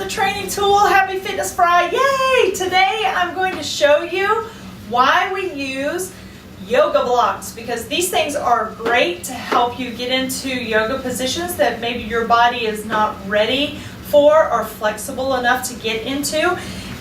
the training tool. Happy Fitness Friday. Yay! Today I'm going to show you why we use yoga blocks, because these things are great to help you get into yoga positions that maybe your body is not ready for or flexible enough to get into.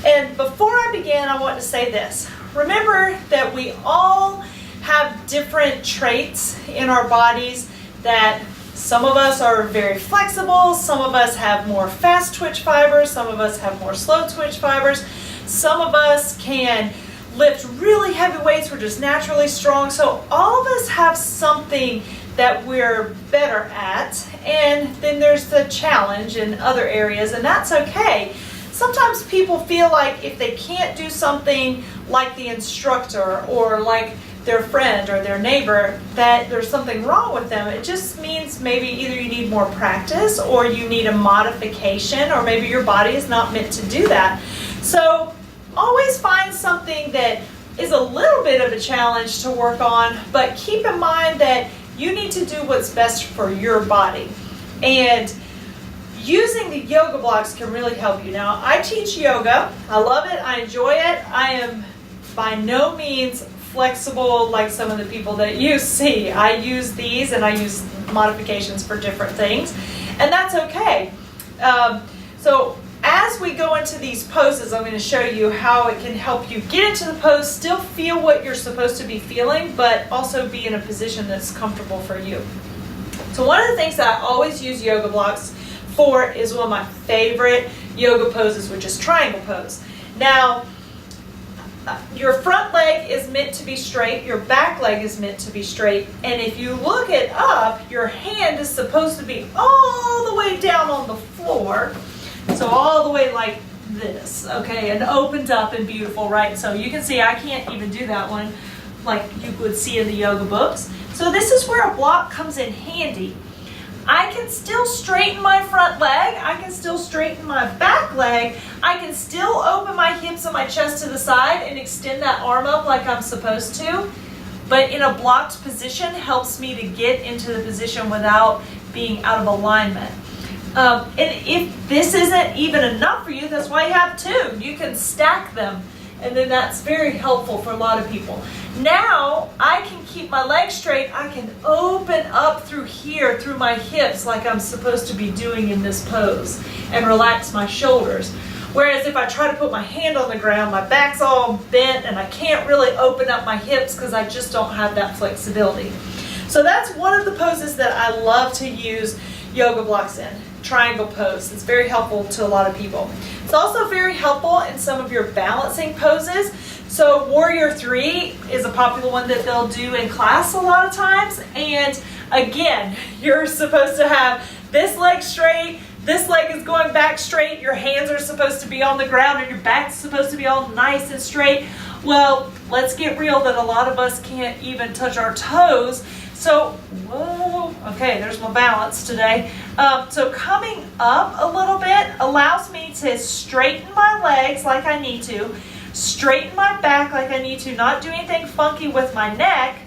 And before I begin, I want to say this. Remember that we all have different traits in our bodies, that some of us are very flexible, some of us have more fast twitch fibers, some of us have more slow twitch fibers, some of us can lift really heavy weights, we're just naturally strong. So all of us have something that we're better at, and then there's the challenge in other areas, and that's okay. Sometimes people feel like if they can't do something like the instructor or like their friend or their neighbor, that there's something wrong with them. It just means maybe either you need more practice or you need a modification, or maybe your body is not meant to do that. So always find something that is a little bit of a challenge to work on, but keep in mind that you need to do what's best for your body. And using the yoga blocks can really help you. Now, I teach yoga. I love it. I enjoy it. I am by no means flexible like some of the people that you see. I use these and I use modifications for different things, and that's okay. So as we go into these poses, I'm going to show you how it can help you get into the pose, still feel what you're supposed to be feeling, but also be in a position that's comfortable for you. So one of the things that I always use yoga blocks for is one of my favorite yoga poses, which is triangle pose. Now, your front leg is meant to be straight, your back leg is meant to be straight, and if you look it up, your hand is supposed to be all the way down on the floor, so all the way like this, okay, and opened up and beautiful, right? So you can see I can't even do that one like you would see in the yoga books. So this is where a block comes in handy. I can still straighten my front leg, I can still straighten my back leg, I can still open my hips and my chest to the side and extend that arm up like I'm supposed to, but in a blocked position helps me to get into the position without being out of alignment. And if this isn't even enough for you, that's why you have two. You can stack them, and then that's very helpful for a lot of people. Now I can keep my legs straight, I can open up through here, through my hips like I'm supposed to be doing in this pose, and relax my shoulders. Whereas if I try to put my hand on the ground, my back's all bent and I can't really open up my hips because I just don't have that flexibility. So that's one of the poses that I love to use yoga blocks in. Triangle pose. It's very helpful to a lot of people. It's also very helpful in some of your balancing poses. So Warrior 3 is a popular one that they'll do in class a lot of times. And again, you're supposed to have this leg straight, this leg is going back straight, your hands are supposed to be on the ground, and your back's supposed to be all nice and straight. Well, let's get real that a lot of us can't even touch our toes. So, whoa, okay, there's my balance today. So coming up a little bit allows me to straighten my legs like I need to, straighten my back like I need to, not do anything funky with my neck.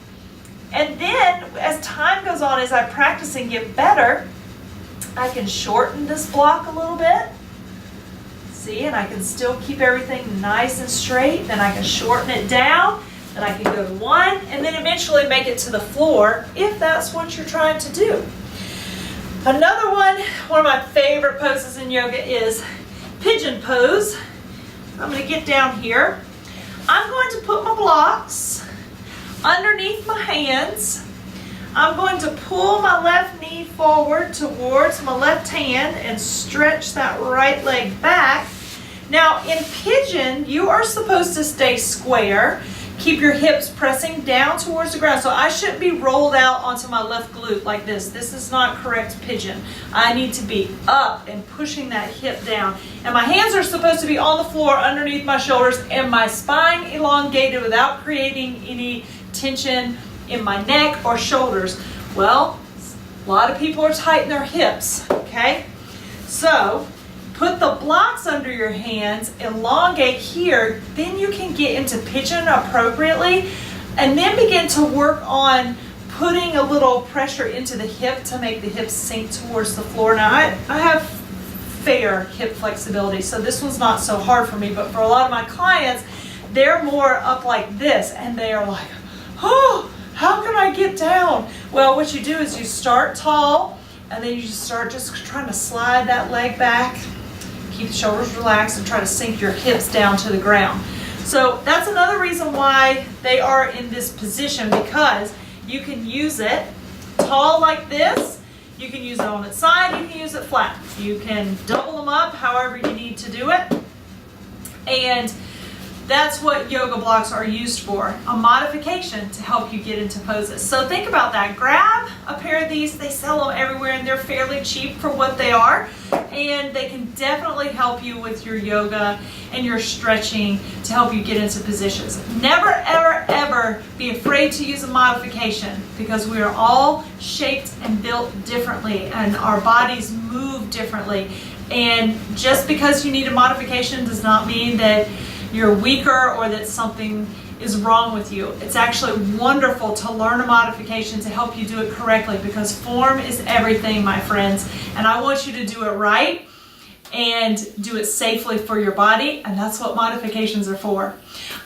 And then as time goes on, as I practice and get better, I can shorten this block a little bit. See, and I can still keep everything nice and straight. Then I can shorten it down. Then I can go to one, and then eventually make it to the floor if that's what you're trying to do. Another one of my favorite poses in yoga is Pigeon Pose. I'm going to get down here. I'm going to put my blocks underneath my hands. I'm going to pull my left knee forward towards my left hand and stretch that right leg back. Now in Pigeon, you are supposed to stay square. Keep your hips pressing down towards the ground. So I shouldn't be rolled out onto my left glute like this. This is not correct Pigeon. I need to be up and pushing that hip down. And my hands are supposed to be on the floor underneath my shoulders, and my spine elongated without creating any tension in my neck or shoulders. Well, a lot of people are tight in their hips, okay? So put the blocks under your hands, elongate here, then you can get into pigeon appropriately, and then begin to work on putting a little pressure into the hip to make the hips sink towards the floor. Now I have higher hip flexibility. So this one's not so hard for me, but for a lot of my clients, they're more up like this and they are like, oh, how can I get down? Well, what you do is you start tall and then you just start just trying to slide that leg back, keep the shoulders relaxed and try to sink your hips down to the ground. So that's another reason why they are in this position, because you can use it tall like this, you can use it on its side, you can use it flat. You can double them up however you need to do it. And that's what yoga blocks are used for, a modification to help you get into poses. So think about that. Grab a pair of these. They sell them everywhere and they're fairly cheap for what they are. And they can definitely help you with your yoga and your stretching to help you get into positions. Never, ever, ever be afraid to use a modification, because we are all shaped and built differently and our bodies move differently. And just because you need a modification does not mean that you're weaker or that something is wrong with you. It's actually wonderful to learn a modification to help you do it correctly, because form is everything, my friends. And I want you to do it right and do it safely for your body, and that's what modifications are for.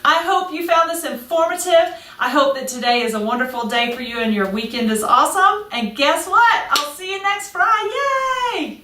I hope you found this informative. I hope that today is a wonderful day for you and your weekend is awesome. And guess what? I'll see you next Friday. Yay!